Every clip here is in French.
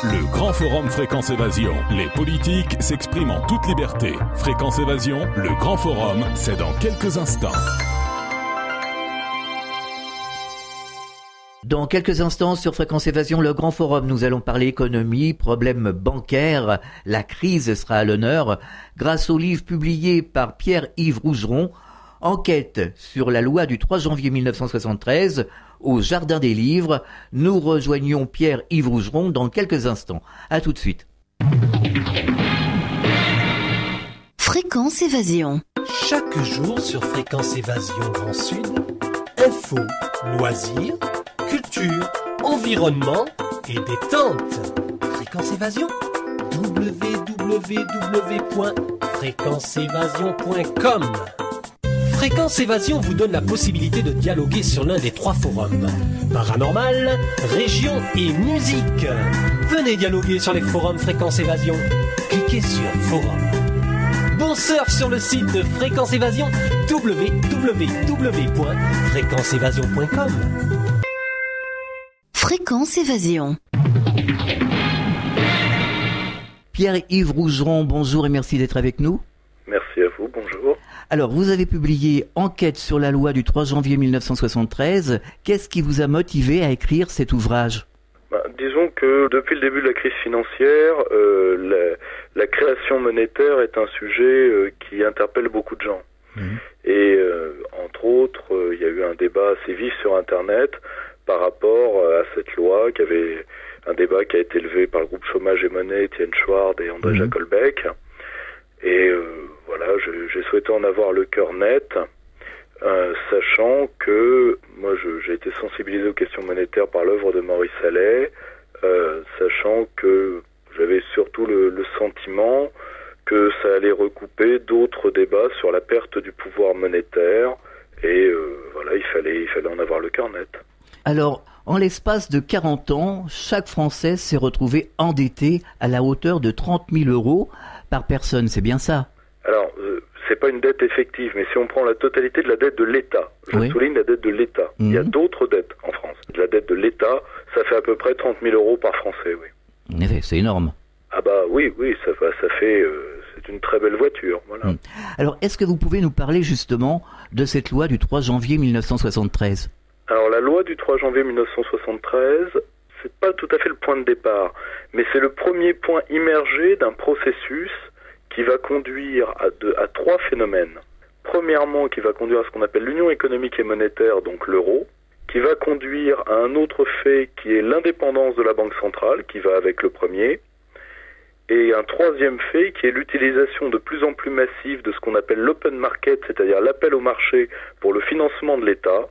Le grand forum Fréquence Évasion. Les politiques s'expriment en toute liberté. Fréquence Évasion, le grand forum, c'est dans quelques instants. Dans quelques instants, sur Fréquence Évasion, le grand forum, nous allons parler économie, problèmes bancaires. La crise sera à l'honneur grâce au livre publié par Pierre-Yves Rougeron, Enquête sur la loi du 3 janvier 1973 au Jardin des Livres. Nous rejoignons Pierre-Yves Rougeron dans quelques instants. À tout de suite. Fréquence Évasion. Chaque jour sur Fréquence Évasion Grand Sud, info, loisirs, culture, environnement et détente. Fréquence Évasion, www.fréquenceévasion.com. Fréquence Évasion vous donne la possibilité de dialoguer sur l'un des 3 forums. Paranormal, région et musique. Venez dialoguer sur les forums Fréquence Évasion. Cliquez sur Forum. Bon surf sur le site de Fréquence Évasion, www.fréquenceévasion.com. Fréquence Évasion. Pierre-Yves Rougeron, bonjour et merci d'être avec nous. Merci à vous, bonjour. Alors, vous avez publié Enquête sur la loi du 3 janvier 1973. Qu'est-ce qui vous a motivé à écrire cet ouvrage ? Disons que depuis le début de la crise financière, la création monétaire est un sujet qui interpelle beaucoup de gens. Et entre autres, il y a eu un débat assez vif sur Internet par rapport à cette loi, qui avait un débat qui a été élevé par le groupe Chômage et Monnaie, Étienne Chouard et André Jacolbec. Et voilà, j'ai souhaité en avoir le cœur net, sachant que moi j'ai été sensibilisé aux questions monétaires par l'œuvre de Maurice Allais, sachant que j'avais surtout le sentiment que ça allait recouper d'autres débats sur la perte du pouvoir monétaire, et voilà, il fallait en avoir le cœur net. Alors, en l'espace de 40 ans, chaque Français s'est retrouvé endetté à la hauteur de 30 000 euros par personne, c'est bien ça ? Alors, c'est pas une dette effective, mais si on prend la totalité de la dette de l'État, je souligne la dette de l'État, il y a d'autres dettes en France. La dette de l'État, ça fait à peu près 30 000 euros par Français, oui. En effet, c'est énorme. Ah bah oui, ça fait, c'est une très belle voiture, voilà. Alors, est-ce que vous pouvez nous parler justement de cette loi du 3 janvier 1973 ? Alors, la loi du 3 janvier 1973, c'est pas tout à fait le point de départ, mais c'est le premier point immergé d'un processus qui va conduire à 3 phénomènes. Premièrement, qui va conduire à ce qu'on appelle l'union économique et monétaire, donc l'euro, qui va conduire à un autre fait qui est l'indépendance de la Banque centrale, qui va avec le premier, et un troisième fait qui est l'utilisation de plus en plus massive de ce qu'on appelle l'open market, c'est-à-dire l'appel au marché pour le financement de l'État,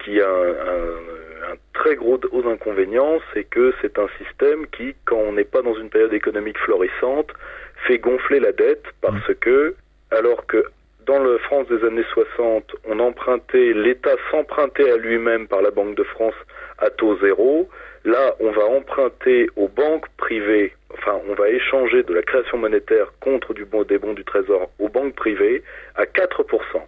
qui a un très gros inconvénient, c'est que c'est un système qui, quand on n'est pas dans une période économique florissante, fait gonfler la dette parce que, alors que dans la France des années 60, l'État s'empruntait à lui-même par la Banque de France à taux zéro, là on va emprunter aux banques privées, enfin on va échanger de la création monétaire contre des bons du Trésor aux banques privées à 4%,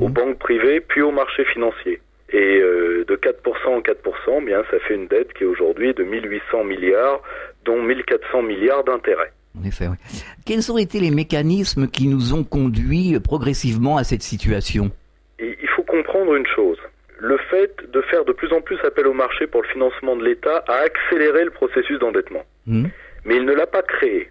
aux banques privées puis au marché financier. Et de 4% en 4%, bien, ça fait une dette qui est aujourd'hui de 1800 milliards, dont 1400 milliards d'intérêts. En effet, oui. Quels ont été les mécanismes qui nous ont conduits progressivement à cette situation ? Et il faut comprendre une chose. Le fait de faire de plus en plus appel au marché pour le financement de l'État a accéléré le processus d'endettement. Mais il ne l'a pas créé.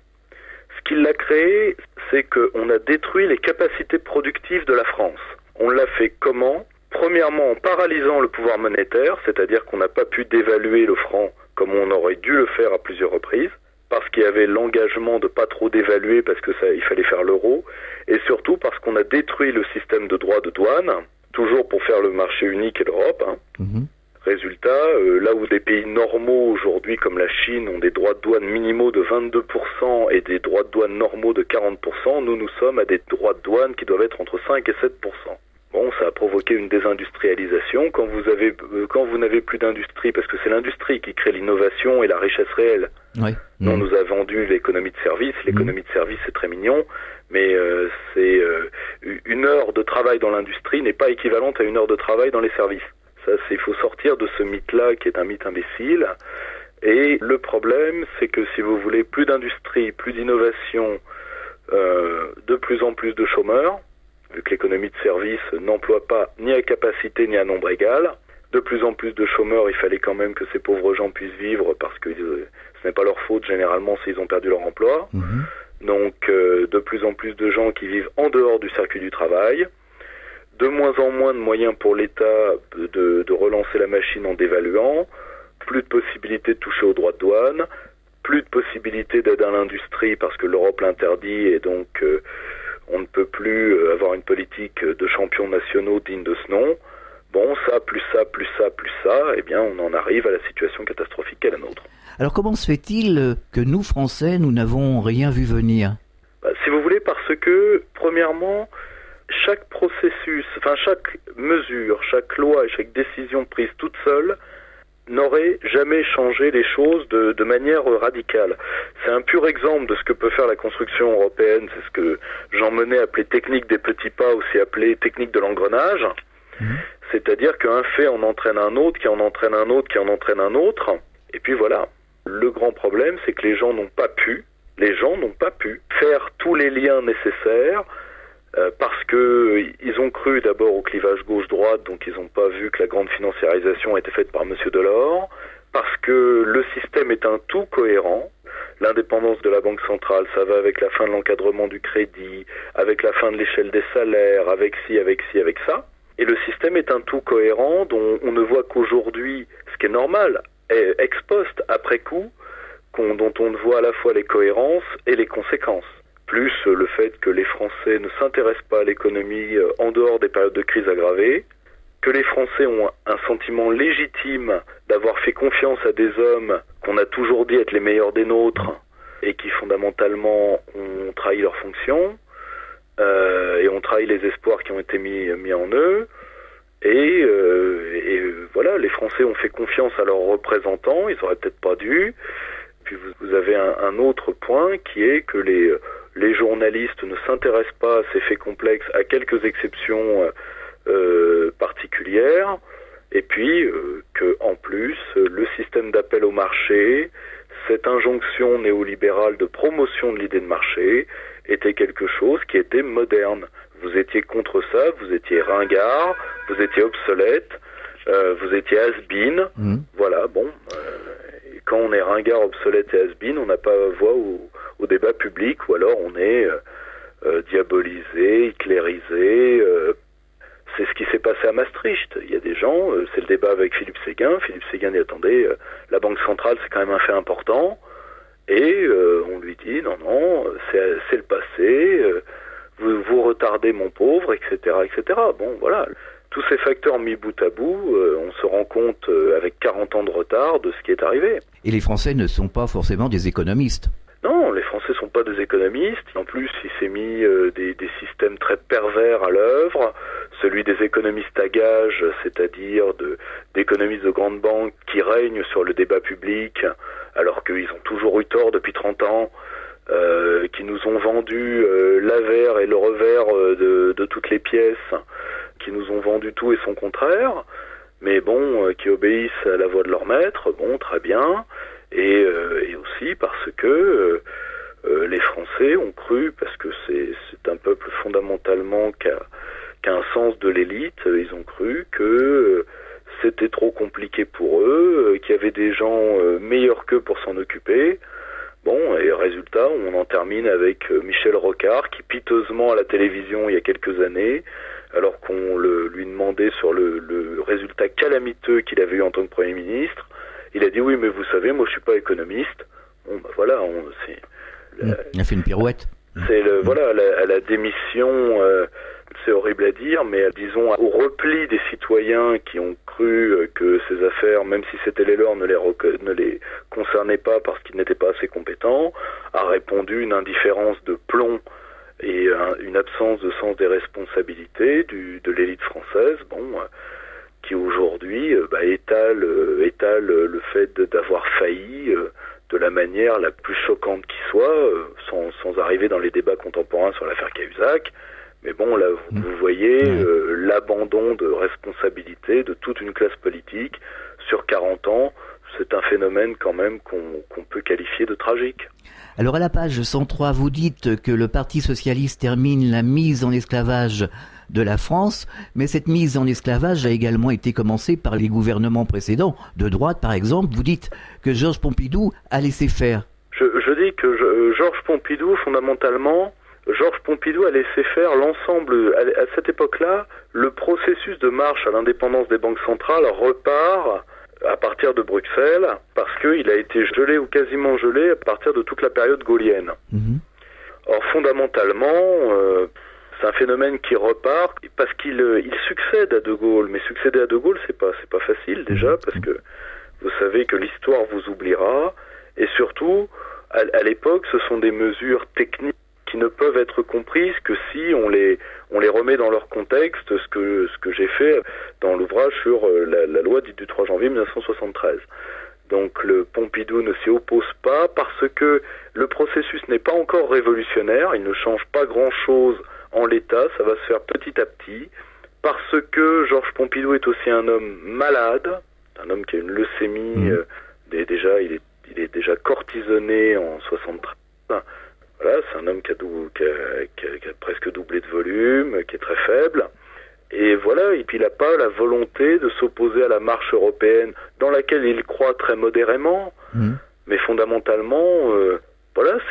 Ce qu'il l'a créé, c'est qu'on a détruit les capacités productives de la France. On l'a fait comment ? Premièrement, en paralysant le pouvoir monétaire, c'est-à-dire qu'on n'a pas pu dévaluer le franc comme on aurait dû le faire à plusieurs reprises, parce qu'il y avait l'engagement de pas trop dévaluer parce que il fallait faire l'euro, et surtout parce qu'on a détruit le système de droits de douane, toujours pour faire le marché unique et l'Europe. Résultat, là où des pays normaux aujourd'hui comme la Chine ont des droits de douane minimaux de 22% et des droits de douane normaux de 40%, nous sommes à des droits de douane qui doivent être entre 5 et 7%. Bon, ça a provoqué une désindustrialisation. Quand vous n'avez plus d'industrie, parce que c'est l'industrie qui crée l'innovation et la richesse réelle. Oui. On nous a vendu l'économie de service. L'économie de service, c'est très mignon, mais une heure de travail dans l'industrie n'est pas équivalente à une heure de travail dans les services. Ça, il faut sortir de ce mythe-là, qui est un mythe imbécile. Et le problème, c'est que si vous voulez plus d'industrie, plus d'innovation, de plus en plus de chômeurs, vu que l'économie de service n'emploie pas ni à capacité ni à nombre égal, de plus en plus de chômeurs, il fallait quand même que ces pauvres gens puissent vivre parce que ce n'est pas leur faute généralement s'ils ont perdu leur emploi. Donc de plus en plus de gens qui vivent en dehors du circuit du travail, de moins en moins de moyens pour l'État de relancer la machine en dévaluant, plus de possibilités de toucher aux droits de douane, plus de possibilités d'aide à l'industrie parce que l'Europe l'interdit et donc on ne peut plus avoir une politique de champions nationaux digne de ce nom. Bon, ça, plus ça, plus ça, plus ça, eh bien on en arrive à la situation catastrophique qu'est la nôtre. Alors comment se fait-il que nous, Français, nous n'avons rien vu venir ? Si vous voulez, parce que, premièrement, chaque processus, enfin chaque mesure, chaque loi et chaque décision prise toute seule n'aurait jamais changé les choses de manière radicale. C'est un pur exemple de ce que peut faire la construction européenne, c'est ce que Jean Monnet appelait technique des petits pas, aussi appelé technique de l'engrenage. C'est-à-dire qu'un fait en entraîne un autre, qui en entraîne un autre, qui en entraîne un autre, et puis voilà. Le grand problème, c'est que les gens n'ont pas pu faire tous les liens nécessaires parce que ils ont cru d'abord au clivage gauche-droite, donc ils n'ont pas vu que la grande financiarisation a été faite par Monsieur Delors, parce que le système est un tout cohérent. L'indépendance de la Banque centrale, ça va avec la fin de l'encadrement du crédit, avec la fin de l'échelle des salaires, avec ci, avec ci, avec ça. Et le système est un tout cohérent dont on ne voit qu'aujourd'hui, ce qui est normal, ex post, après coup, dont on ne voit à la fois les cohérences et les conséquences. Plus le fait que les Français ne s'intéressent pas à l'économie en dehors des périodes de crise aggravées, que les Français ont un sentiment légitime d'avoir fait confiance à des hommes qu'on a toujours dit être les meilleurs des nôtres et qui fondamentalement ont trahi leurs fonctions et ont trahi les espoirs qui ont été mis en eux. Et voilà, les Français ont fait confiance à leurs représentants, ils auraient peut-être pas dû. Puis vous avez un autre point qui est que les journalistes ne s'intéressent pas à ces faits complexes, à quelques exceptions particulières, et puis que en plus le système d'appel au marché, cette injonction néolibérale de promotion de l'idée de marché, était quelque chose qui était moderne. Vous étiez contre ça, vous étiez ringard, vous étiez obsolète, vous étiez has-been. Voilà, bon. Quand on est ringard, obsolète et has-been, on n'a pas voix au débat public, ou alors on est diabolisé, hitlérisé. C'est ce qui s'est passé à Maastricht. Il y a des gens, c'est le débat avec Philippe Séguin. Philippe Séguin dit, attendez, la Banque centrale, c'est quand même un fait important. Et on lui dit, non, c'est le passé, vous retardez mon pauvre, etc., etc. Bon, voilà. Tous ces facteurs mis bout à bout, on se rend compte avec 40 ans de retard de ce qui est arrivé. Et les Français ne sont pas forcément des économistes. Non, les Français ne sont pas des économistes. En plus, il s'est mis des systèmes très pervers à l'œuvre. Celui des économistes à gages, c'est-à-dire d'économistes de grandes banques qui règnent sur le débat public, alors qu'ils ont toujours eu tort depuis 30 ans, qui nous ont vendu l'avers et le revers de toutes les pièces, qui nous ont vendu tout et son contraire, mais bon, qui obéissent à la voix de leur maître, bon, très bien, et aussi parce que les Français ont cru, parce que c'est un peuple fondamentalement qui a un sens de l'élite, ils ont cru que c'était trop compliqué pour eux, qu'il y avait des gens meilleurs qu'eux pour s'en occuper. Bon, et résultat, on en termine avec Michel Rocard, qui piteusement à la télévision il y a quelques années, alors qu'on lui demandait sur le résultat calamiteux qu'il avait eu en tant que Premier ministre, il a dit oui, mais vous savez, moi je suis pas économiste. Bon, ben voilà, il a fait une pirouette. C'est voilà, à la démission, c'est horrible à dire, mais disons au repli des citoyens qui ont cru que ces affaires, même si c'était les leurs, ne les concernaient pas parce qu'ils n'étaient pas assez compétents, a répondu une indifférence de plomb et une absence de sens des responsabilités de l'élite française, qui aujourd'hui étale le fait d'avoir failli de la manière la plus choquante qui soit, sans arriver dans les débats contemporains sur l'affaire Cahuzac. Mais bon, là, vous voyez l'abandon de responsabilité de toute une classe politique sur 40 ans c'est un phénomène quand même qu'on peut qualifier de tragique. Alors à la page 103, vous dites que le Parti socialiste termine la mise en esclavage de la France, mais cette mise en esclavage a également été commencée par les gouvernements précédents, de droite par exemple. Vous dites que Georges Pompidou a laissé faire. Je dis que Georges Pompidou, fondamentalement, a laissé faire l'ensemble, à cette époque-là, le processus de marche à l'indépendance des banques centrales repart à partir de Bruxelles, parce qu'il a été gelé ou quasiment gelé à partir de toute la période gaulienne. Or, fondamentalement, c'est un phénomène qui repart parce qu'il succède à De Gaulle. Mais succéder à De Gaulle, c'est pas facile déjà, parce que vous savez que l'histoire vous oubliera, et surtout, à l'époque, ce sont des mesures techniques qui ne peuvent être comprises que si on les remet dans leur contexte, ce que j'ai fait dans l'ouvrage sur la loi dite du 3 janvier 1973. Donc le Pompidou ne s'y oppose pas parce que le processus n'est pas encore révolutionnaire, il ne change pas grand-chose en l'état, ça va se faire petit à petit, parce que Georges Pompidou est aussi un homme malade, un homme qui a une leucémie, il est déjà cortisonné en 73. Voilà, c'est un homme qui a presque doublé de volume, qui est très faible. Et voilà, et puis il n'a pas la volonté de s'opposer à la marche européenne dans laquelle il croit très modérément. Mais fondamentalement,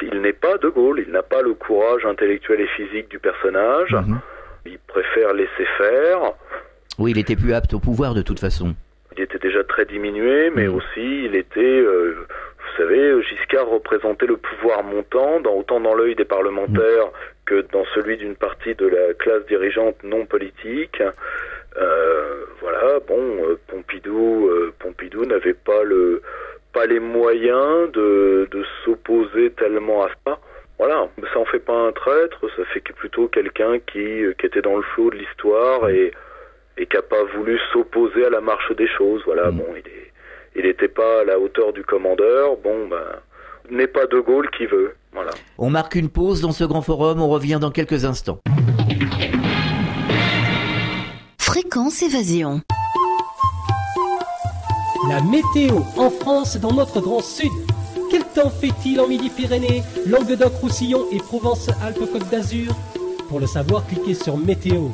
il n'est pas De Gaulle, il n'a pas le courage intellectuel et physique du personnage. Il préfère laisser faire. Oui, il était plus apte au pouvoir de toute façon. Il était déjà très diminué, mais aussi il était... vous savez, Giscard représentait le pouvoir montant, autant dans l'œil des parlementaires que dans celui d'une partie de la classe dirigeante non politique. Pompidou n'avait pas les moyens de s'opposer tellement à ça. Voilà, ça en fait pas un traître, ça fait plutôt quelqu'un qui était dans le flot de l'histoire et qui n'a pas voulu s'opposer à la marche des choses. Voilà, il n'était pas à la hauteur du commandeur, n'est pas De Gaulle qui veut. Voilà. On marque une pause dans ce grand forum, on revient dans quelques instants. Fréquence Évasion. La météo en France, dans notre grand sud. Quel temps fait-il en Midi-Pyrénées, Languedoc-Roussillon et Provence-Alpes-Côte d'Azur? Pour le savoir, cliquez sur Météo.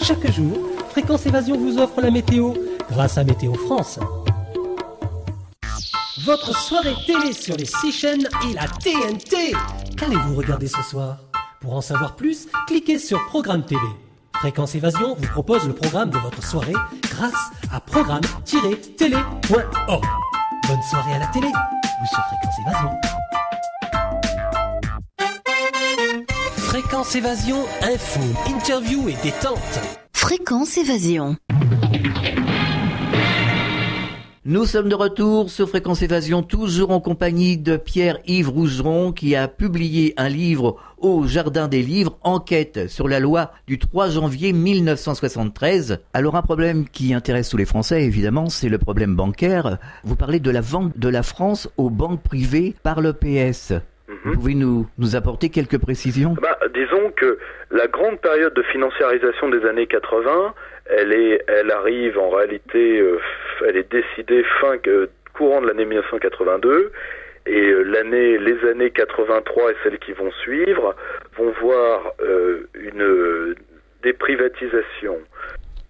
Chaque jour, Fréquence Évasion vous offre la météo grâce à Météo France. Votre soirée télé sur les 6 chaînes et la TNT. Qu'allez-vous regarder ce soir? Pour en savoir plus, cliquez sur Programme TV. Fréquence Évasion vous propose le programme de votre soirée grâce à programme-télé.org. Bonne soirée à la télé ou sur Fréquence Évasion. Fréquence Évasion, info, interview et détente. Fréquence Évasion. Nous sommes de retour sur Fréquence Évasion, toujours en compagnie de Pierre-Yves Rougeron qui a publié un livre au Jardin des Livres, Enquête sur la loi du 3 janvier 1973. Alors un problème qui intéresse tous les Français évidemment, c'est le problème bancaire. Vous parlez de la vente de la France aux banques privées par l'EPS. Vous pouvez nous apporter quelques précisions? Disons que la grande période de financiarisation des années 80, elle arrive en réalité, elle est décidée courant de l'année 1982, et les années 83 et celles qui vont suivre vont voir des privatisations,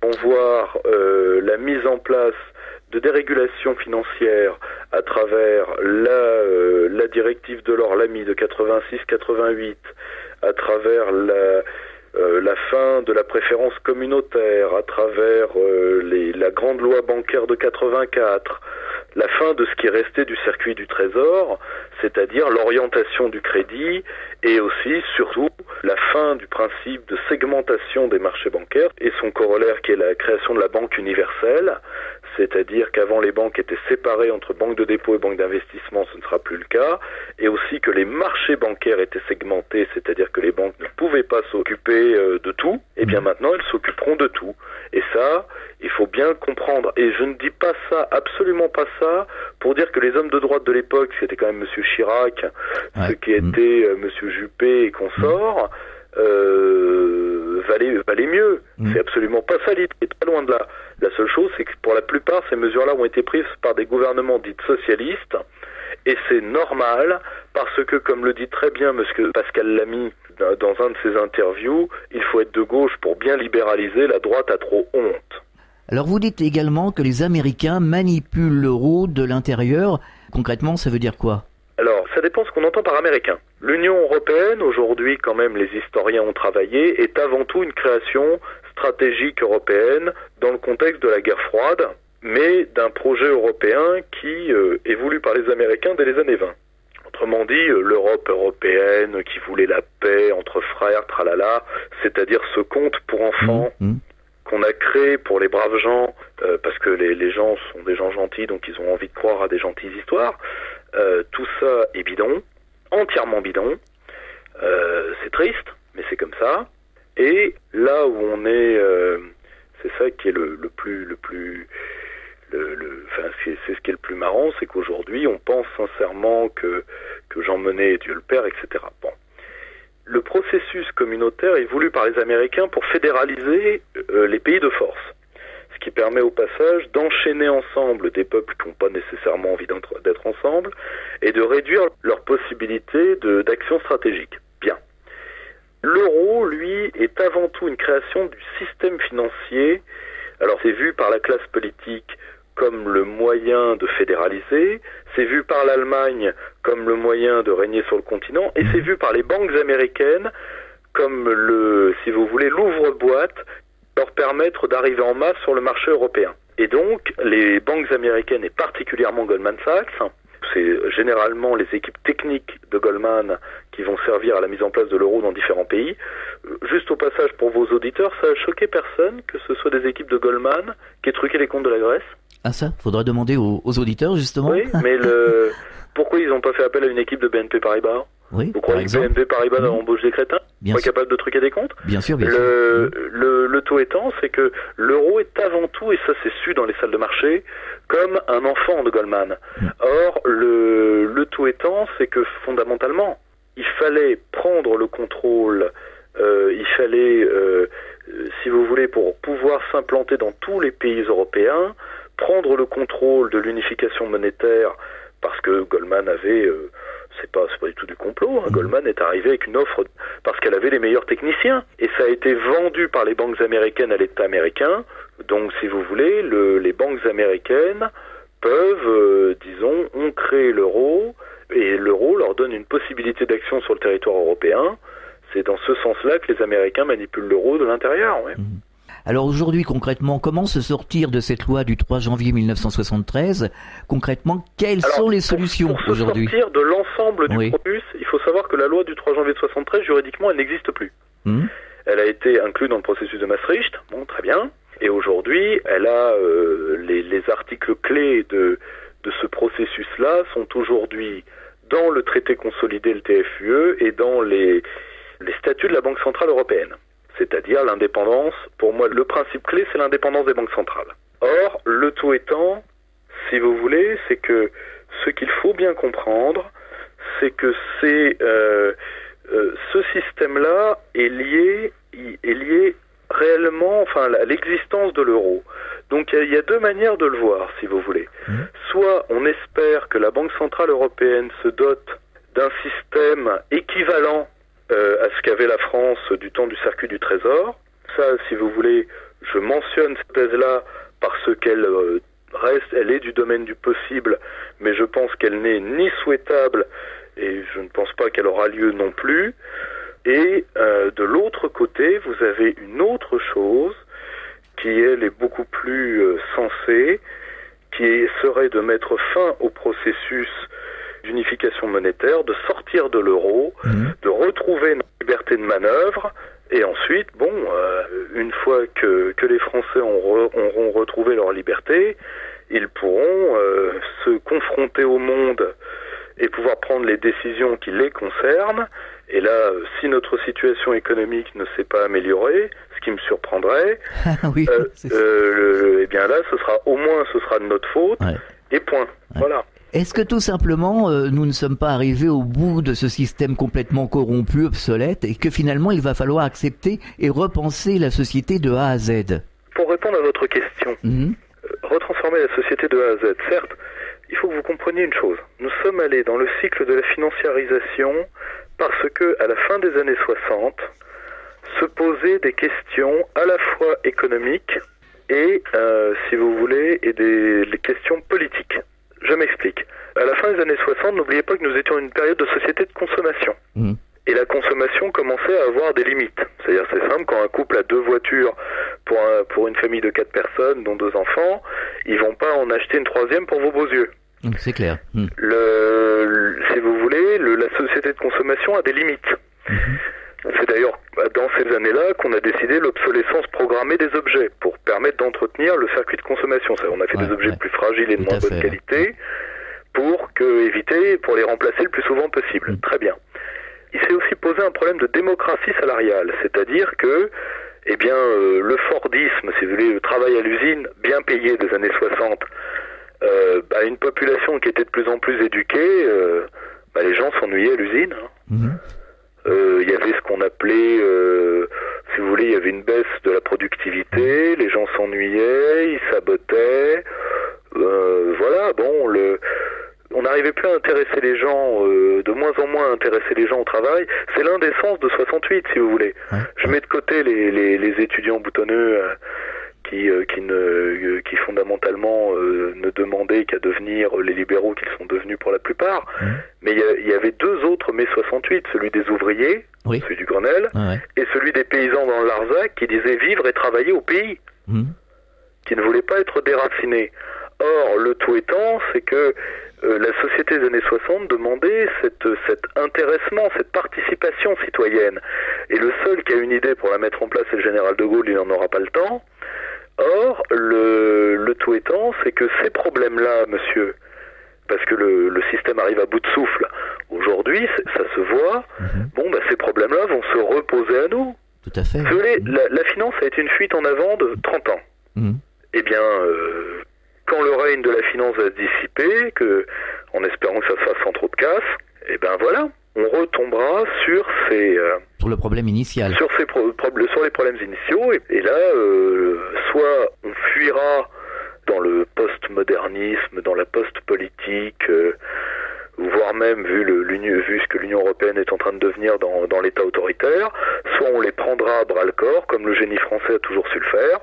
vont voir la mise en place de dérégulation financière à travers la directive de l'or, l'AMI de 86-88, à travers la fin de la préférence communautaire, à travers la grande loi bancaire de 84, la fin de ce qui restait du circuit du trésor, c'est-à-dire l'orientation du crédit, et aussi, surtout, la fin du principe de segmentation des marchés bancaires et son corollaire qui est la création de la banque universelle, c'est-à-dire qu'avant les banques étaient séparées entre banques de dépôt et banques d'investissement, ce ne sera plus le cas, et aussi que les marchés bancaires étaient segmentés, c'est-à-dire que les banques ne pouvaient pas s'occuper de tout, et bien maintenant elles s'occuperont de tout. Et ça, il faut bien comprendre, et je ne dis pas ça, absolument pas ça, pour dire que les hommes de droite de l'époque, c'était quand même M. Chirac, ce qui était M. Juppé et consorts, valait mieux. C'est absolument pas ça l'idée, très loin de là. La seule chose, c'est que pour la plupart, ces mesures-là ont été prises par des gouvernements dits socialistes, et c'est normal, parce que, comme le dit très bien monsieur Pascal Lamy dans un de ses interviews, il faut être de gauche pour bien libéraliser, la droite a trop honte. Alors vous dites également que les Américains manipulent l'euro de l'intérieur. Concrètement, ça veut dire quoi ? Alors, ça dépend ce qu'on entend par américain. L'Union européenne, aujourd'hui, quand même, les historiens ont travaillé, est avant tout une création stratégique européenne dans le contexte de la guerre froide, mais d'un projet européen qui est voulu par les Américains dès les années 20. Autrement dit, l'Europe européenne qui voulait la paix entre frères, tralala, c'est-à-dire ce conte pour enfants qu'on a créé pour les braves gens, parce que les gens sont des gens gentils, donc ils ont envie de croire à des gentilles histoires. Tout ça est bidon, entièrement bidon. C'est triste, mais c'est comme ça. Et là où on est, c'est ça qui est c'est ce qui est le plus marrant, c'est qu'aujourd'hui on pense sincèrement que Jean Monnet est Dieu le Père, etc. Bon. Le processus communautaire est voulu par les Américains pour fédéraliser les pays de force, ce qui permet au passage d'enchaîner ensemble des peuples qui n'ont pas nécessairement envie d'être ensemble et de réduire leurs possibilités d'action stratégique. Bien. L'euro, lui, est avant tout une création du système financier. Alors c'est vu par la classe politique comme le moyen de fédéraliser, c'est vu par l'Allemagne comme le moyen de régner sur le continent, et c'est vu par les banques américaines comme si vous voulez, l'ouvre-boîte leur permettre d'arriver en masse sur le marché européen. Et donc, les banques américaines, et particulièrement Goldman Sachs, c'est généralement les équipes techniques de Goldman qui vont servir à la mise en place de l'euro dans différents pays. Juste au passage, pour vos auditeurs, ça a choqué personne que ce soit des équipes de Goldman qui aient truqué les comptes de la Grèce? Ah ça, faudra demander aux auditeurs justement. Oui, mais pourquoi ils n'ont pas fait appel à une équipe de BNP Paribas? Oui, vous croyez que BNP Paribas embauche des crétins? Pas capable de truquer des comptes? Bien sûr, bien sûr. Le tout étant, c'est que l'euro est avant tout, et ça c'est su dans les salles de marché, comme un enfant de Goldman. Or, le tout étant, c'est que fondamentalement, il fallait prendre le contrôle, il fallait, si vous voulez, pour pouvoir s'implanter dans tous les pays européens, prendre le contrôle de l'unification monétaire, parce que Goldman avait... c'est pas du tout du complot, hein. Goldman est arrivé avec une offre parce qu'elle avait les meilleurs techniciens, et ça a été vendu par les banques américaines à l'État américain. Donc si vous voulez, les banques américaines peuvent, ont créé l'euro, et l'euro leur donne une possibilité d'action sur le territoire européen. C'est dans ce sens-là que les Américains manipulent l'euro de l'intérieur. Ouais. Alors aujourd'hui, concrètement, comment se sortir de cette loi du 3 janvier 1973 ? Concrètement, quelles sont les solutions aujourd'hui ? Pour se sortir de l'ensemble du processus, il faut savoir que la loi du 3 janvier 1973, juridiquement, elle n'existe plus. Elle a été inclue dans le processus de Maastricht, bon, très bien. Et aujourd'hui, elle a les articles clés de ce processus-là sont aujourd'hui dans le traité consolidé, le TFUE, et dans les statuts de la Banque Centrale Européenne. C'est-à-dire l'indépendance. Pour moi, le principe clé, c'est l'indépendance des banques centrales. Or, le tout étant, si vous voulez, c'est que ce qu'il faut bien comprendre, c'est que ce système-là est lié réellement, à l'existence de l'euro. Donc, il y a deux manières de le voir, si vous voulez. Soit on espère que la Banque Centrale Européenne se dote d'un système équivalent à ce qu'avait la France du temps du circuit du Trésor. Ça, si vous voulez, je mentionne cette thèse-là parce qu'elle elle est du domaine du possible, mais je pense qu'elle n'est ni souhaitable, et je ne pense pas qu'elle aura lieu non plus. Et de l'autre côté, vous avez une autre chose qui, elle, est beaucoup plus sensée, qui serait de mettre fin au processus d'unification monétaire, de sortir de l'euro, de retrouver une liberté de manœuvre, et ensuite, une fois que les Français auront retrouvé leur liberté, ils pourront se confronter au monde et pouvoir prendre les décisions qui les concernent. Et là, si notre situation économique ne s'est pas améliorée, ce qui me surprendrait, eh bien là, ce sera de notre faute, et point. Voilà. Est-ce que tout simplement, nous ne sommes pas arrivés au bout de ce système complètement corrompu, obsolète, et que finalement il va falloir accepter et repenser la société de A à Z? Pour répondre à votre question, retransformer la société de A à Z, certes, il faut que vous compreniez une chose. Nous sommes allés dans le cycle de la financiarisation parce que, à la fin des années 60, se posaient des questions à la fois économiques et, si vous voulez, et des questions politiques. Je m'explique. À la fin des années 60, n'oubliez pas que nous étions une période de société de consommation. Et la consommation commençait à avoir des limites. C'est-à-dire, c'est simple, quand un couple a 2 voitures pour une famille de 4 personnes, dont 2 enfants, ils vont pas en acheter une 3e pour vos beaux yeux. C'est clair. Si vous voulez, la société de consommation a des limites. C'est d'ailleurs dans ces années-là qu'on a décidé l'obsolescence programmée des objets pour permettre d'entretenir le circuit de consommation. On a fait des objets plus fragiles et de moins bonne qualité pour les remplacer le plus souvent possible. Très bien. Il s'est aussi posé un problème de démocratie salariale, c'est-à-dire que le Fordisme, si vous voulez, le travail à l'usine bien payé des années 60, une population qui était de plus en plus éduquée, les gens s'ennuyaient à l'usine. Il y avait ce qu'on appelait, si vous voulez, il y avait une baisse de la productivité, les gens s'ennuyaient, ils sabotaient, on n'arrivait plus à intéresser les gens, de moins en moins à intéresser les gens au travail. C'est l'un des sens de 68, si vous voulez. Je mets de côté les étudiants boutonneux qui fondamentalement ne demandaient qu'à devenir les libéraux qu'ils sont devenus pour la plupart. Mais il y avait 2 autres mai 68, celui des ouvriers, celui du Grenelle, et celui des paysans dans le Larzac qui disaient vivre et travailler au pays, qui ne voulaient pas être déracinés. Or, le tout étant, c'est que la société des années 60 demandait cet intéressement, cette participation citoyenne. Et le seul qui a une idée pour la mettre en place, c'est le général de Gaulle, il n'en aura pas le temps. Or, le tout étant, c'est que ces problèmes-là, monsieur, parce que le système arrive à bout de souffle, aujourd'hui, ça se voit, ces problèmes-là vont se reposer à nous. Tout à fait. Vous voyez, la finance a été une fuite en avant de 30 ans. Eh bien, quand le règne de la finance va se dissiper, en espérant que ça se fasse sans trop de casse, on retombera sur le problème initial. Sur les problèmes initiaux, et là, soit on fuira dans le post-modernisme, dans la post-politique, voire même vu ce que l'Union européenne est en train de devenir dans l'État autoritaire, soit on les prendra à bras-le-corps, comme le génie français a toujours su le faire.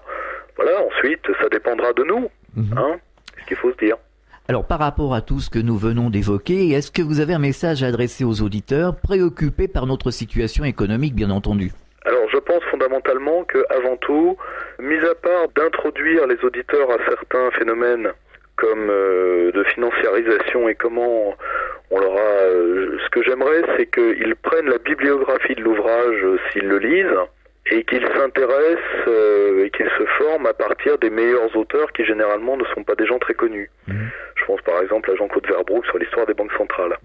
Voilà, ensuite, ça dépendra de nous, ce qu'il faut se dire. Alors, par rapport à tout ce que nous venons d'évoquer, est-ce que vous avez un message à adresser aux auditeurs préoccupés par notre situation économique, bien entendu? Alors, je pense fondamentalement que, avant tout, mis à part d'introduire les auditeurs à certains phénomènes comme de financiarisation et comment on leur a... ce que j'aimerais, c'est qu'ils prennent la bibliographie de l'ouvrage s'ils le lisent, et qu'ils s'intéressent et qu'ils se forment à partir des meilleurs auteurs qui généralement ne sont pas des gens très connus. Je pense par exemple à Jean-Claude Verbrook sur l'histoire des banques centrales.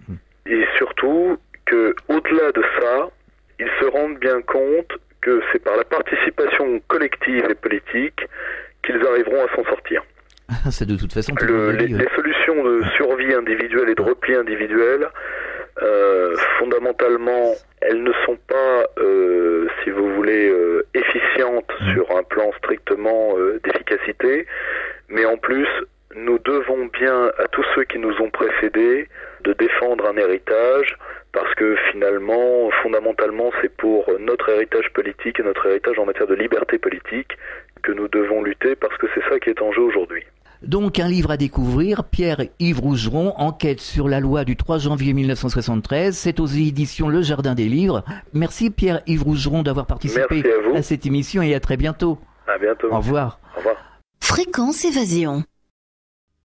Et surtout que, au-delà de ça, ils se rendent bien compte que c'est par la participation collective et politique qu'ils arriveront à s'en sortir. C'est de toute façon... les solutions de survie individuelle et de repli individuel, fondamentalement, elles ne sont pas, si vous voulez, efficientes sur un plan strictement d'efficacité, mais en plus, nous devons bien à tous ceux qui nous ont précédés de défendre un héritage, parce que finalement, fondamentalement, c'est pour notre héritage politique et notre héritage en matière de liberté politique que nous devons lutter, parce que c'est ça qui est en jeu aujourd'hui. Donc un livre à découvrir, Pierre-Yves Rougeron, Enquête sur la loi du 3 janvier 1973, c'est aux éditions Le Jardin des Livres. Merci Pierre-Yves Rougeron d'avoir participé à cette émission et à très bientôt. À bientôt. Au revoir. Au revoir. Fréquence Évasion.